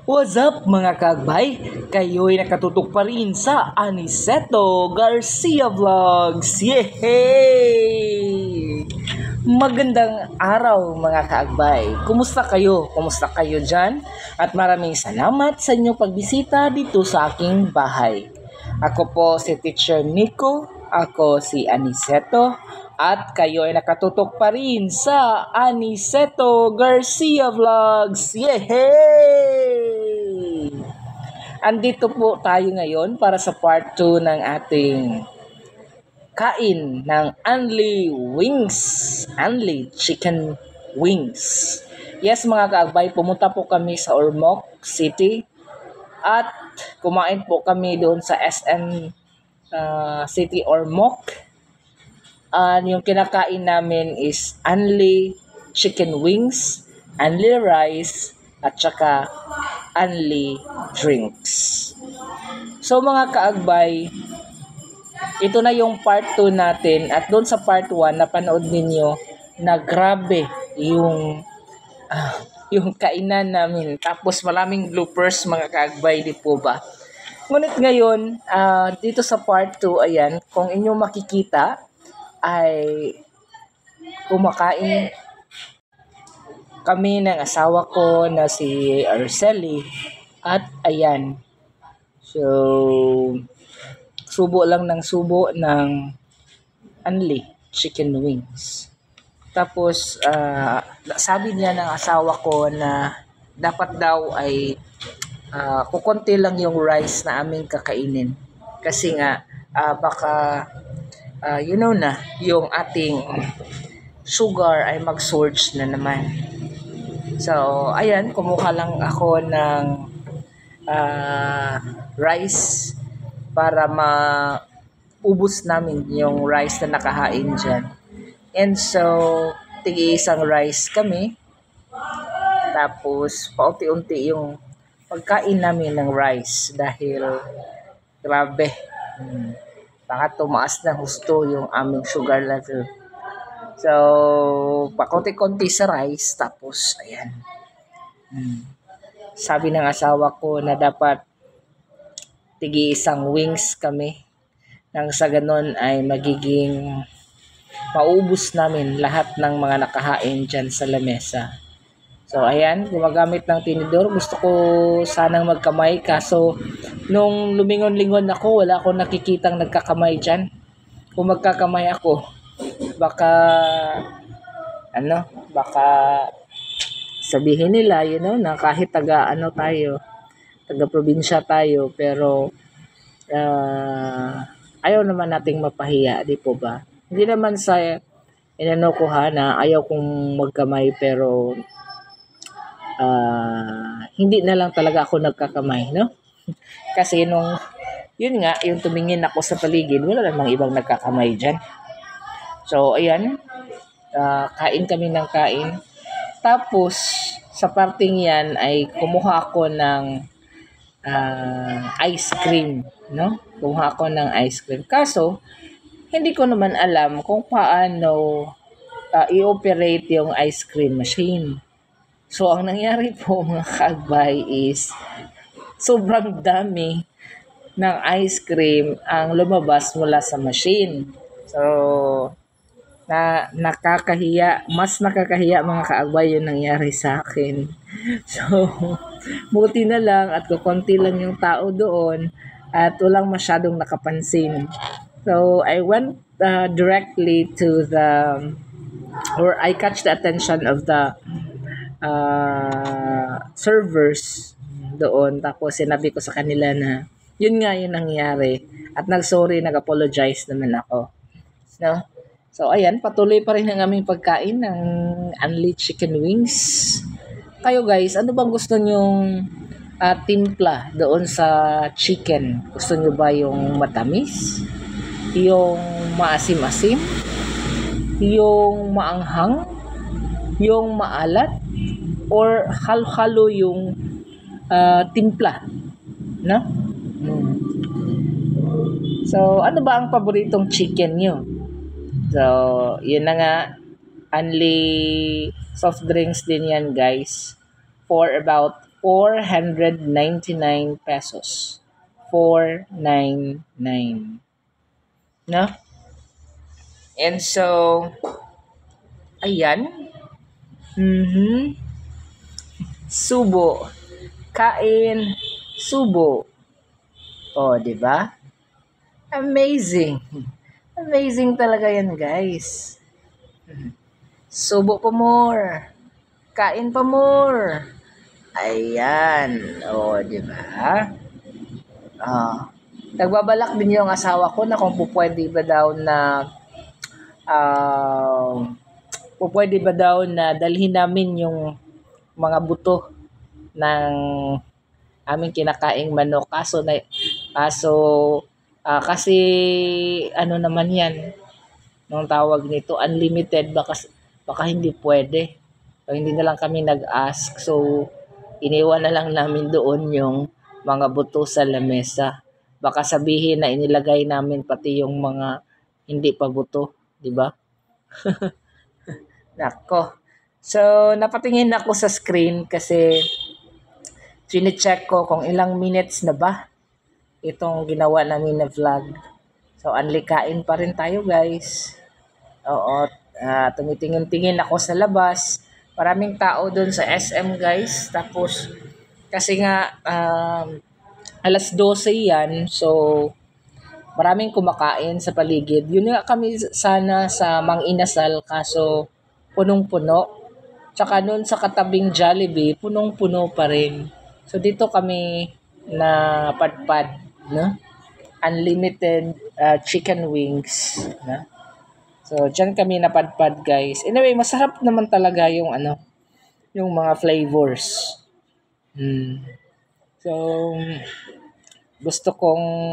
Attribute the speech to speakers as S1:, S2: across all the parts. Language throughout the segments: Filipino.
S1: What's up mga kagbay? Kayo'y nakatutok pa rin sa Aniceto Garcia Vlogs. Yehey! Magandang araw mga kaagbay. Kumusta kayo? Kumusta kayo dyan? At maraming salamat sa inyong pagbisita dito sa aking bahay. Ako po si Teacher Nico. Ako si Aniceto. At kayo ay nakatutok pa rin sa Aniceto Garcia Vlogs. Yehey! Andito po tayo ngayon para sa part 2 ng ating kain ng Unli Wings. Unli Chicken Wings. Yes mga kaagbay, pumunta po kami sa Ormoc City at kumain po kami doon sa SM City Ormoc. Yung kinakain namin is Unli Chicken Wings, Unli Rice, at saka Unli Drinks. So mga kaagbay, ito na yung part 2 natin at doon sa part 1 napanood ninyo na grabe yung kainan namin. Tapos maraming bloopers mga kaagbay, di po ba? Ngunit ngayon, dito sa part 2, ayan, kung inyong makikita ay kumakain kami ng asawa ko na si Arceli at ayan. So, subo lang ng subo ng Unli Chicken Wings. Tapos, sabi niya ng asawa ko na dapat daw ay kukunti lang yung rice na aming kakainin. Kasi nga, baka, na, yung ating sugar ay mag-surge na naman. So, ayan, kumuha lang ako ng rice para maubos namin yung rice na nakahain dyan. And so, tig-isang rice kami. Tapos, paunti-unti yung pagkain namin ng rice dahil grabe. Baka tumaas na husto yung aming sugar level. So, pakunti-kunti sa rice. Tapos, ayan. Sabi ng asawa ko na dapat tig-isang wings kami. Nang sa ganun ay magiging maubos namin lahat ng mga nakahain dyan sa lamesa. So, ayan. Gumagamit ng tinidor. Gusto ko sanang magkamay. Kaso, nung lumingon-lingon ako, wala akong nakikitang nagkakamay dyan. Kung magkakamay ako, baka sabihin nila, na kahit taga probinsya tayo, pero ayaw naman nating mapahiya, di po ba? Hindi naman sa ko na ayaw kong magkamay, pero hindi na lang talaga ako nagkakamay, no? Kasi yun nga, yung tumingin ako sa paligid, wala namang ibang nagkakamay dyan. So, ayan, kain kami ng kain. Tapos, sa parting yan ay kumuha ako ng ice cream, no? Kumuha ako ng ice cream. Kaso, hindi ko naman alam kung paano i-operate yung ice cream machine. So, ang nangyari po mga kaagbay is sobrang dami ng ice cream ang lumabas mula sa machine. So, nakakahiya, mas nakakahiya mga kaagbay yung nangyari sa akin. So, buti na lang at kukunti lang yung tao doon at walang masyadong nakapansin. So, I went directly to I catch the attention of the servers doon. Tapos sinabi ko sa kanila na yun nga yung nangyari at nag-apologize naman ako. So, ayan, patuloy pa rin ang aming pagkain ng Unli Chicken Wings. Kayo guys, ano bang gusto nyong timpla doon sa chicken? Gusto nyo ba yung matamis? Yung maasim-asim? Yung maanghang? Yung maalat? Or halo-halo yung timpla? No? So, ano ba ang paboritong chicken nyo? So, yun na nga. Only soft drinks din yan, guys. For about 499 pesos. 499. No? And so, ayan. Mhm. Subo. Kain, subo. Oh, 'di ba? Amazing. Amazing talaga 'yan, guys. Subo pa more. Kain pa more. Ayan. Oh, 'di ba? Ah. Nagbabalak din yung asawa ko na kung pupwede ba daw na um pupwede ba daw na dalhin namin yung mga buto ng aming kinakaing manok. Kasi ano naman 'yan, nung tawag nito, unlimited, baka hindi pwede. So, hindi na lang kami nag-ask. So, iniwan na lang namin doon yung mga buto sa lamesa. Baka sabihin na inilagay namin pati yung mga hindi pa buto, 'di ba? Nako. So, napatingin ako sa screen kasi chine-check ko kung ilang minutes na ba itong ginawa namin na vlog. So, anlikain pa rin tayo, guys. Oo, tumitingin-tingin ako sa labas. Maraming tao doon sa SM, guys. Tapos, kasi nga, alas 12 yan. So, maraming kumakain sa paligid. Yun nga kami sana sa Mang Inasal, kaso punong-puno. Tsaka noon sa katabing Jollibee, punong-puno pa rin. So, dito kami na padpad, no? Unlimited chicken wings, no? So, diyan kami napadpad, guys. Anyway, masarap naman talaga yung yung mga flavors. So, gusto kong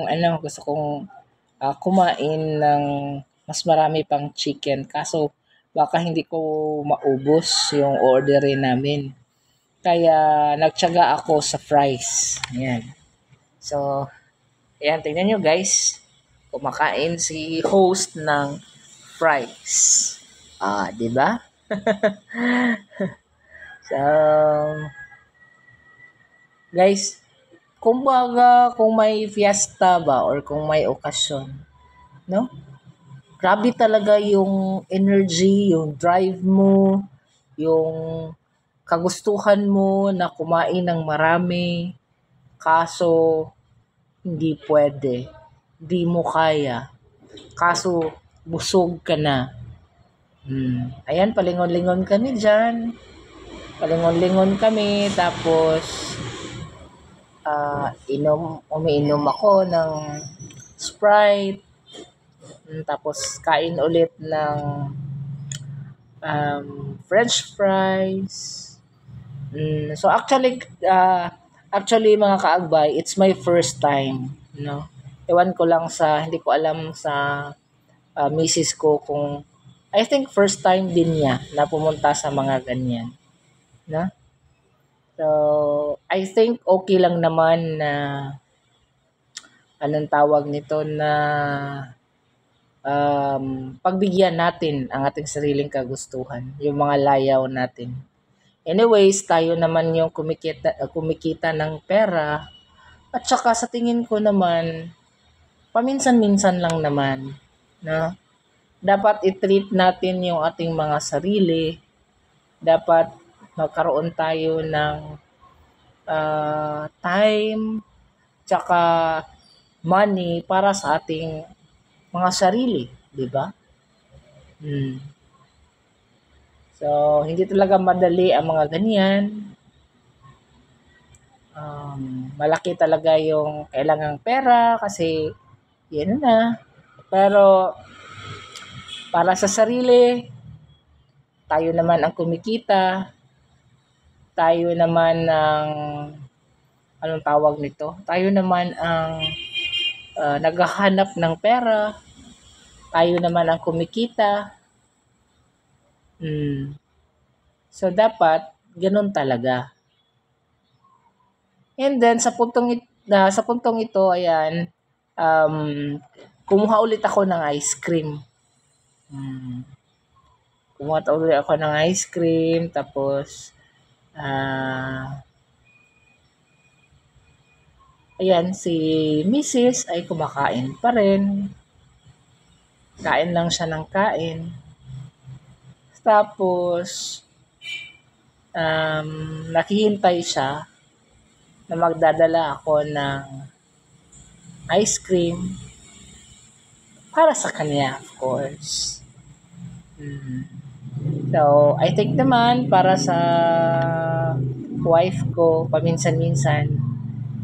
S1: kumain ng mas marami pang chicken. Kaso, baka hindi ko maubos yung orderin namin. Kaya, nagtiyaga ako sa fries. Ayan. So, ayan, tingnan nyo, guys. Kumakain si host ng fries. Di ba? So, guys, kumbaga kung may fiesta ba or kung may okasyon, no? Grabe talaga yung energy, yung drive mo, yung kagustuhan mo na kumain ng marami. Kaso, hindi pwede. Hindi mo kaya. Kaso, busog ka na. Ayan, palingon-lingon kami dyan. Palingon-lingon kami. Tapos, umiinom ako ng Sprite. Tapos, kain ulit ng French fries. So, actually mga kaagbay, it's my first time. No? Ewan ko lang hindi ko alam sa misis ko kung I think first time din niya na pumunta sa mga ganyan. No? So, I think okay lang naman na anong tawag nito na pagbigyan natin ang ating sariling kagustuhan, yung mga layaw natin. Anyways, tayo naman yung kumikita ng pera at saka sa tingin ko naman, paminsan-minsan lang naman. No? Dapat i-treat natin yung ating mga sarili. Dapat magkaroon tayo ng time tsaka money para sa ating mga sarili, di ba? So, hindi talaga madali ang mga ganyan. Malaki talaga yung kailangang pera kasi yan na. Pero para sa sarili, tayo naman ang kumikita. Tayo naman ang anong tawag nito? Tayo naman ang naghahanap ng pera. Tayo naman ang kumikita. So, dapat ganun talaga. And then, sa puntong ito, ayan, kumuha ulit ako ng ice cream. Kumuha ulit ako ng ice cream. Tapos, Ayan, si Mrs. ay kumakain pa rin. Kain lang siya ng kain. Tapos, nakihintay siya na magdadala ako ng ice cream para sa kanya, of course. So, I think naman para sa wife ko, paminsan-minsan,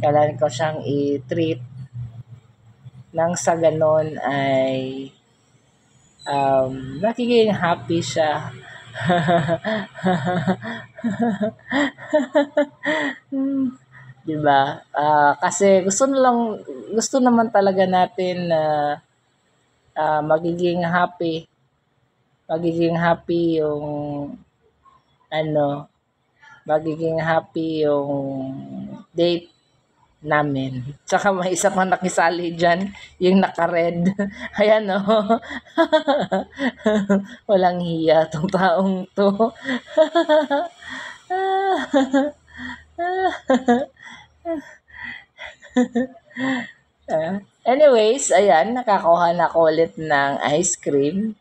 S1: kailangan ko siyang i-treat nang sa ganon ay nagiging happy siya. Diba? Kasi gusto naman talaga natin na magiging happy yung ano, magiging happy yung date namin. Tsaka may isa pang nakisali dyan, yung naka-red. Ayan o. Walang hiya tong taong to. Anyways, ayan, nakakuha na ako ulit ng ice cream.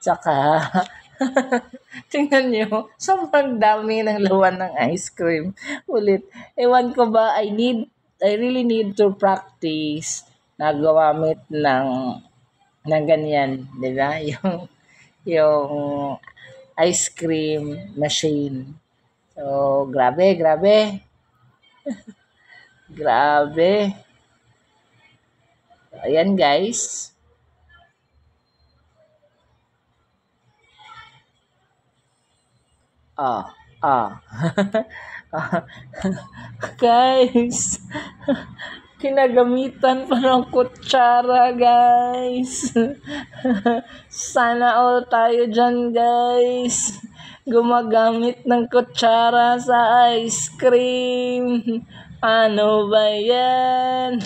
S1: Tsaka, tingnan nyo, sobrang dami ng laman ng ice cream. Ulit, ewan ko ba, I really need to practice na gumamit ng ganyan, di ba? Yung ice cream machine. So, grabe. Grabe. Ayan guys. Guys, kinagamitan pa ng kutsara, guys. Sana all tayo dyan, guys. Gumagamit ng kutsara sa ice cream. Ano ba yan?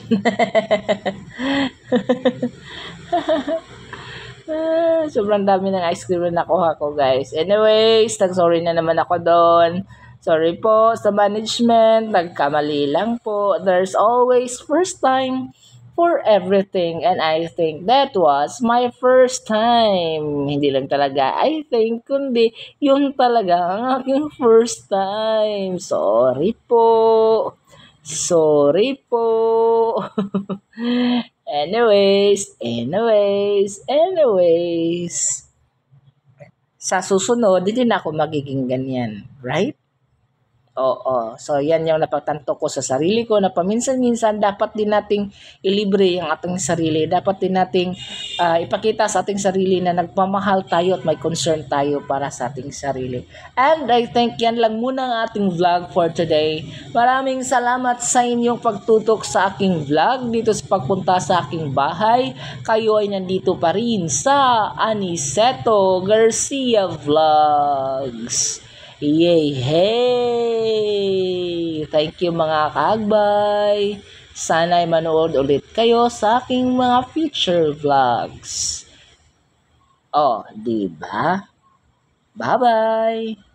S1: Sobrang dami ng ice cream na nakuha ko, guys. Anyways, sorry na naman ako doon. Sorry po sa management. Nagkamali lang po. There's always first time for everything. And I think that was my first time. Hindi lang talaga I think, kundi yun talaga ang aking first time. Sorry po. Anyways. Sa susunod, hindi na ako magiging ganyan. Right? Oo. So, yan yung napagtanto ko sa sarili ko na paminsan-minsan dapat din nating ilibre ang ating sarili. Dapat din nating ipakita sa ating sarili na nagmamahal tayo at may concern tayo para sa ating sarili. And I think yan lang muna ang ating vlog for today. Maraming salamat sa inyong pagtutok sa aking vlog dito sa pagpunta sa aking bahay. Kayo ay nandito pa rin sa Aniceto Garcia Vlogs. Yay! Hey! Thank you mga kaagbay. Sana ay manood ulit kayo sa aking mga future vlogs. Oh, diba? Bye-bye!